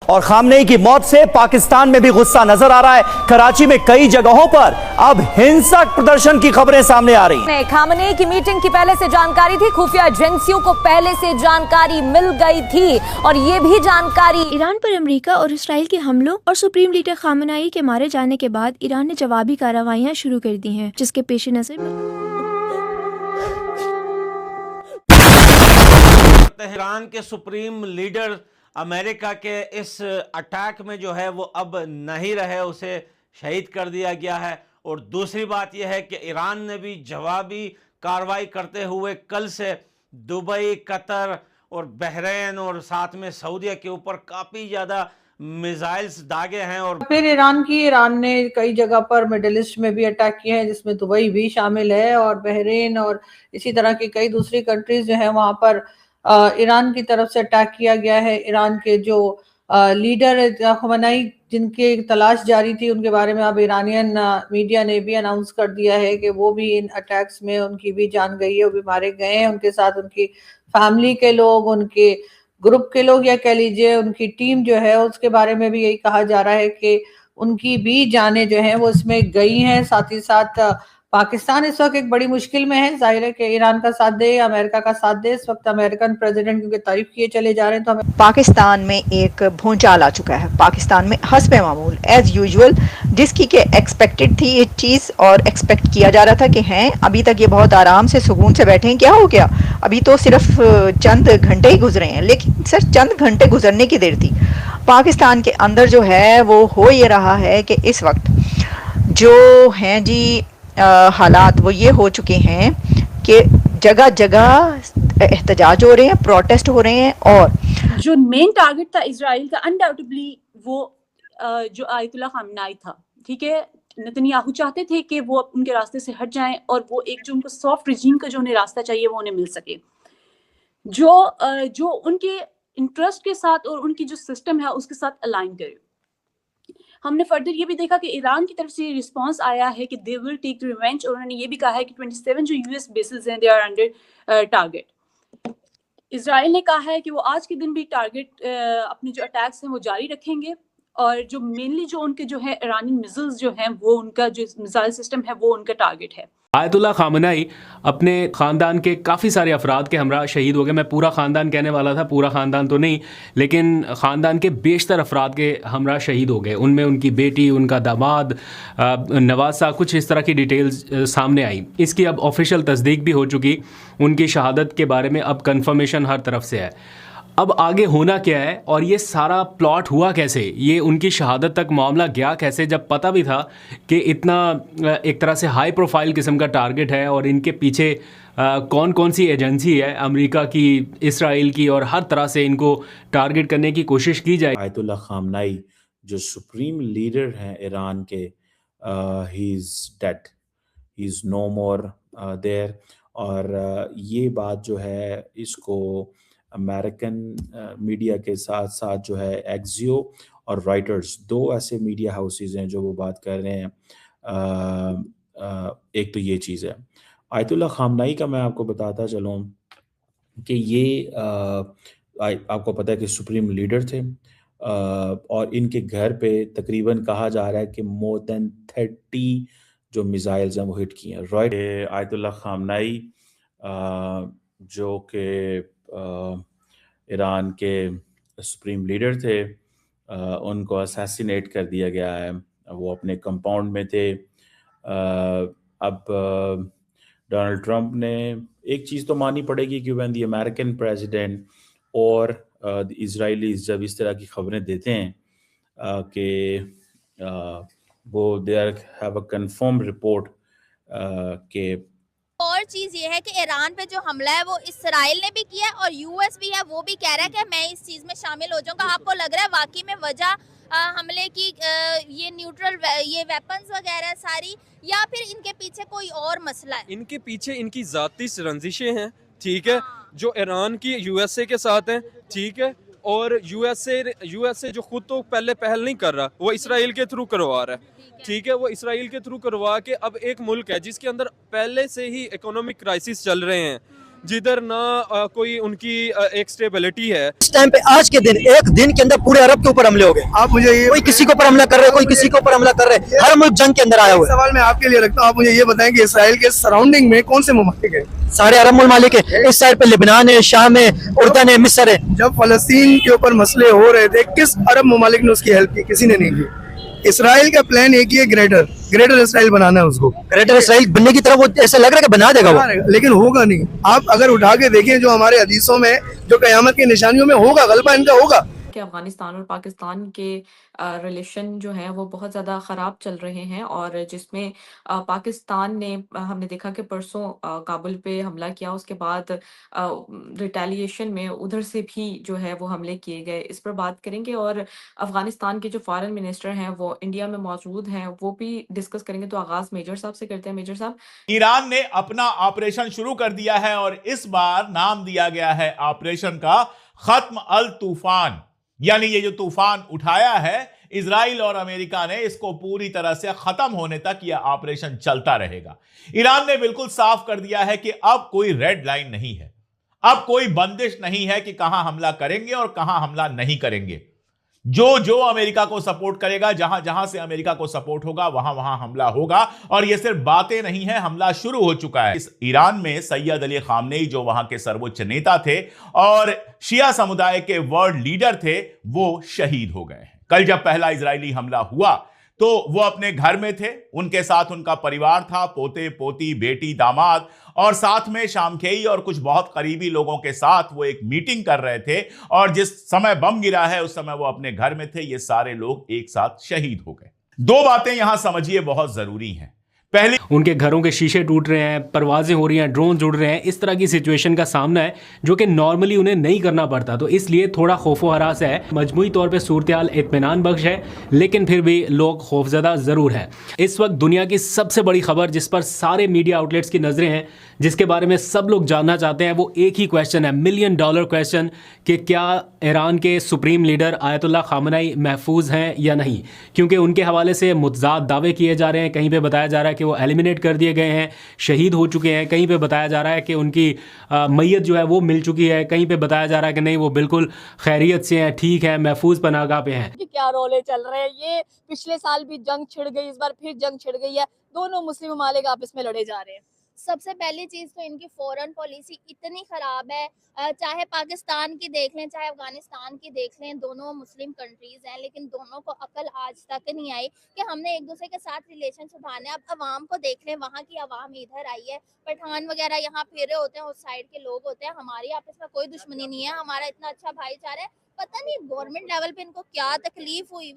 और खामनेई की मौत से पाकिस्तान में भी गुस्सा नजर आ रहा है। कराची में कई जगहों पर अब हिंसक प्रदर्शन की खबरें सामने आ रही हैं। खामनेई की मीटिंग की पहले से जानकारी थी, खुफिया एजेंसियों को पहले से जानकारी मिल गई थी और ये भी जानकारी ईरान पर अमेरिका और इसराइल के हमलों और सुप्रीम लीडर खामनेई के मारे जाने के बाद ईरान ने जवाबी कार्रवाइयां शुरू कर दी हैं, जिसके पेश नजर तेहरान के सुप्रीम लीडर अमेरिका के इस अटैक में जो है वो अब नहीं रहे, उसे शहीद कर दिया गया है। और दूसरी बात यह है कि ईरान ने भी जवाबी कार्रवाई करते हुए कल से दुबई, कतर और बहरीन और साथ में सऊदीया के ऊपर काफ़ी ज़्यादा मिसाइल्स दागे हैं। और फिर ईरान ने कई जगह पर मिडिल ईस्ट में भी अटैक किए हैं, जिसमें दुबई भी शामिल है और बहरीन और इसी तरह की कई दूसरी कंट्रीज जो है वहां पर ईरान की तरफ से अटैक किया गया है। ईरान के जो लीडर खमेनी जिनके तलाश जारी थी, उनके बारे में अब ईरानियन मीडिया ने भी अनाउंस कर दिया है कि वो भी इन अटैक्स में उनकी भी जान गई है, वो भी मारे गए हैं। उनके साथ उनकी फैमिली के लोग, उनके ग्रुप के लोग या कह लीजिए उनकी टीम जो है, उसके बारे में भी यही कहा जा रहा है कि उनकी भी जानें जो हैं वो इसमें गई हैं। साथ ही साथ पाकिस्तान इस वक्त एक बड़ी मुश्किल में है। जाहिर है कि ईरान का साथ दे या अमेरिका का साथ दे, इस वक्त अमेरिकन प्रेसिडेंट क्योंकि तारीफ किए चले जा रहे हैं। तो हमें पाकिस्तान में एक भूचाल आ चुका है। पाकिस्तान में हस्बे मामूल एज यूजुअल जिसकी के एक्सपेक्टेड थी ये चीज़ और एक्सपेक्ट किया जा रहा था कि हैं अभी तक ये बहुत आराम से सुकून से बैठे हैं, क्या हो गया, अभी तो सिर्फ चंद घंटे ही गुजरे हैं। लेकिन सर चंद घंटे गुजरने की देर थी। पाकिस्तान के अंदर जो है वो हो ये रहा है कि इस वक्त जो हैं जी हालात वो ये हो चुके हैं कि जगह जगह एहतजाज हो रहे हैं, प्रोटेस्ट हो रहे हैं। और जो मेन टारगेट था इजराइल का अनडाउटेबली वो जो आयतुल्लाह खामनेई था, ठीक है, नेतन्याहू चाहते थे कि वो उनके रास्ते से हट जाएं और वो एक जो उनको सॉफ्ट रिजीम का जो उन्हें रास्ता चाहिए वो उन्हें मिल सके, जो उनके इंटरेस्ट के साथ और उनकी जो सिस्टम है उसके साथ अलाइन करे। हमने फर्दर ये भी देखा कि ईरान की तरफ से रिस्पांस आया है कि दे विल टेक रिवेंज, और उन्होंने ये भी कहा है कि 27 जो यूएस बेसेस हैं they are under target. Israel ने कहा है कि वो आज के दिन भी टारगेट अपने जो अटैक्स हैं वो जारी रखेंगे, और जो मेनली जो उनके जो है ईरानी मिसाइल्स जो हैं वो उनका जो मिसाइल सिस्टम है वो उनका टारगेट है। आयतुल्लाह खामनेई अपने ख़ानदान के काफ़ी सारे अफराद के हमरा शहीद हो गए। मैं पूरा ख़ानदान कहने वाला था, पूरा ख़ानदान तो नहीं, लेकिन ख़ानदान के बेशतर अफराद के हमरा शहीद हो गए। उनमें उनकी बेटी, उनका दामाद, नवासा, कुछ इस तरह की डिटेल्स सामने आई। इसकी अब ऑफिशियल तस्दीक भी हो चुकी। उनकी शहादत के बारे में अब कन्फर्मेशन हर तरफ से है। अब आगे होना क्या है और ये सारा प्लॉट हुआ कैसे, ये उनकी शहादत तक मामला गया कैसे, जब पता भी था कि इतना एक तरह से हाई प्रोफाइल किस्म का टारगेट है और इनके पीछे कौन कौन सी एजेंसी है, अमेरिका की, इसराइल की, और हर तरह से इनको टारगेट करने की कोशिश की जाए। आयतुल्लाह खामनेई जो सुप्रीम लीडर हैं ईरान के, he is dead, he is no more there. और ये बात जो है इसको अमेरिकन मीडिया के साथ साथ जो है एक्सियो और रॉयटर्स, दो ऐसे मीडिया हाउसेस हैं जो वो बात कर रहे हैं। एक तो ये चीज़ है। आयतुल्लाह खामनेई का मैं आपको बताता चलूँ कि ये आपको पता है कि सुप्रीम लीडर थे, और इनके घर पे तकरीबन कहा जा रहा है कि मोर देन 30 जो मिसाइल्स हैं वो हिट किए हैं। आयतुल्लाह खामनेई जो कि ईरान के सुप्रीम लीडर थे, उनको असैसिनेट कर दिया गया है। वो अपने कंपाउंड में थे। अब डोनाल्ड ट्रंप ने एक चीज़ तो माननी पड़ेगी कि व्हेन द अमेरिकन प्रेसिडेंट और द इजरायलीज जब इस तरह की खबरें देते हैं कि वो they have a confirm report के। और चीज ये है कि ईरान पे जो हमला है वो इसराइल ने भी किया है और यूएस भी है, वो भी कह रहा है कि मैं इस चीज में शामिल हो जाऊंगा। आपको लग रहा है वाकई में वजह हमले की ये न्यूट्रल ये वेपन्स वगैरह सारी, या फिर इनके पीछे कोई और मसला है? इनके पीछे इनकी जाती रंजिशें हैं, ठीक है, जो ईरान की यूएसए के साथ हैं, ठीक है, और यूएसए जो खुद तो पहल नहीं कर रहा, वो इसराइल के थ्रू करवा रहा है, ठीक है, वो इसराइल के थ्रू करवा के अब एक मुल्क है जिसके अंदर पहले से ही इकोनॉमिक क्राइसिस चल रहे हैं, जिधर ना कोई उनकी एक स्टेबिलिटी है। इस टाइम पे आज के दिन एक दिन के अंदर पूरे अरब के ऊपर हमले हो गए। आप मुझे ये कोई किसी के ऊपर हमला कर रहे हैं, कोई किसी के ऊपर हमला कर रहे हैं, हर मुल्क जंग के अंदर आया हुआ है। सवाल मैं आपके लिए रखता हूँ, आप मुझे ये बताएं कि इसराइल के सराउंडिंग में कौन से मुमालिक है? सारे अरब मुमालिक है। इस साइड पे लेबनान है, शाम है, उर्दन है, मिस्र है। जब फलस्तीन के ऊपर मसले हो रहे थे, किस अरब मुमालिक ने उसकी हेल्प की? किसी ने नहीं की। इसराइल का प्लान एक ही है, ग्रेटर इसराइल बनाना है उसको। ग्रेटर इसराइल बनने की तरफ वो ऐसा लग रहा है कि बना देगा वो, लेकिन होगा नहीं। आप अगर उठा के देखें जो हमारे हदीसों में, जो कयामत की निशानियों में होगा, गलबा इनका होगा। कि अफगानिस्तान और पाकिस्तान के रिलेशन जो है वो बहुत ज़्यादा ख़राब चल रहे हैं, और जिसमें पाकिस्तान ने हमने देखा कि परसों काबुल पे हमला किया, उसके बाद रिटेलिएशन में उधर से भी जो है वो हमले किए गए। इस पर बात करेंगे, और अफगानिस्तान के जो फॉरेन मिनिस्टर हैं वो इंडिया में मौजूद हैं, वो भी डिस्कस करेंगे। तो आगाज़ मेजर साहब से करते हैं। मेजर साहब, ईरान ने अपना ऑपरेशन शुरू कर दिया है और इस बार नाम दिया गया है ऑपरेशन का खत्म अल तूफान। यानी ये जो तूफान उठाया है इजराइल और अमेरिका ने, इसको पूरी तरह से खत्म होने तक यह ऑपरेशन चलता रहेगा। ईरान ने बिल्कुल साफ कर दिया है कि अब कोई रेड लाइन नहीं है, अब कोई बंदिश नहीं है कि कहां हमला करेंगे और कहां हमला नहीं करेंगे। जो अमेरिका को सपोर्ट करेगा, जहां जहां से अमेरिका को सपोर्ट होगा, वहां वहां हमला होगा। और यह सिर्फ बातें नहीं है, हमला शुरू हो चुका है। इस ईरान में सैयद अली खामनेई जो वहां के सर्वोच्च नेता थे और शिया समुदाय के वर्ल्ड लीडर थे, वो शहीद हो गए हैं। कल जब पहला इजरायली हमला हुआ तो वो अपने घर में थे, उनके साथ उनका परिवार था, पोते पोती, बेटी, दामाद, और साथ में शामखेई और कुछ बहुत करीबी लोगों के साथ वो एक मीटिंग कर रहे थे। और जिस समय बम गिरा है उस समय वो अपने घर में थे। ये सारे लोग एक साथ शहीद हो गए। दो बातें यहां समझिए बहुत जरूरी हैं। पहली, उनके घरों के शीशे टूट रहे हैं, परवाजें हो रही हैं, ड्रोन उड़ रहे हैं। इस तरह की सिचुएशन का सामना है जो कि नॉर्मली उन्हें नहीं करना पड़ता, तो इसलिए थोड़ा खौफो हरास है। मजमूई तौर पे सूरत-ए-हाल इत्मीनान बख्श है, लेकिन फिर भी लोग खौफजदा ज़रूर हैं। इस वक्त दुनिया की सबसे बड़ी खबर जिस पर सारे मीडिया आउटलेट्स की नज़रें हैं, जिसके बारे में सब लोग जानना चाहते हैं, वो एक ही क्वेश्चन है, $1 मिलियन क्वेश्चन, कि क्या ईरान के सुप्रीम लीडर आयतुल्लाह खामनेई महफूज हैं या नहीं। क्योंकि उनके हवाले से मुतज़ाद दावे किए जा रहे हैं। कहीं पे बताया जा रहा है कि वो एलिमिनेट कर दिए गए हैं, शहीद हो चुके हैं। कहीं पे बताया जा रहा है कि उनकी मैयत जो है वो मिल चुकी है। कहीं पे बताया जा रहा है कि नहीं, वो बिल्कुल खैरियत से हैं, ठीक है, महफूज पनाहगाह पे हैं। क्या रोले चल रहे हैं ये? पिछले साल भी जंग छिड़ गई, इस बार फिर जंग छिड़ गई है। दोनों मुस्लिम ममालिक आपस में लड़े जा रहे हैं। सबसे पहली चीज तो इनकी फॉरेन पॉलिसी इतनी खराब है, चाहे पाकिस्तान की देख लें चाहे अफगानिस्तान की देख लें, दोनों मुस्लिम कंट्रीज हैं, लेकिन दोनों को अकल आज तक नहीं आई कि हमने एक दूसरे के साथ रिलेशन सुधारने। अब अवाम को देख लें, वहाँ की अवाम इधर आई है, पठान वगैरह यहाँ फिरे होते हैं, उस साइड के लोग होते हैं। हमारी आपस में कोई दुश्मनी नहीं है, हमारा इतना अच्छा भाईचारा है। पता नहीं गवर्नमेंट लेवल पे इनको क्या तकलीफ हुई।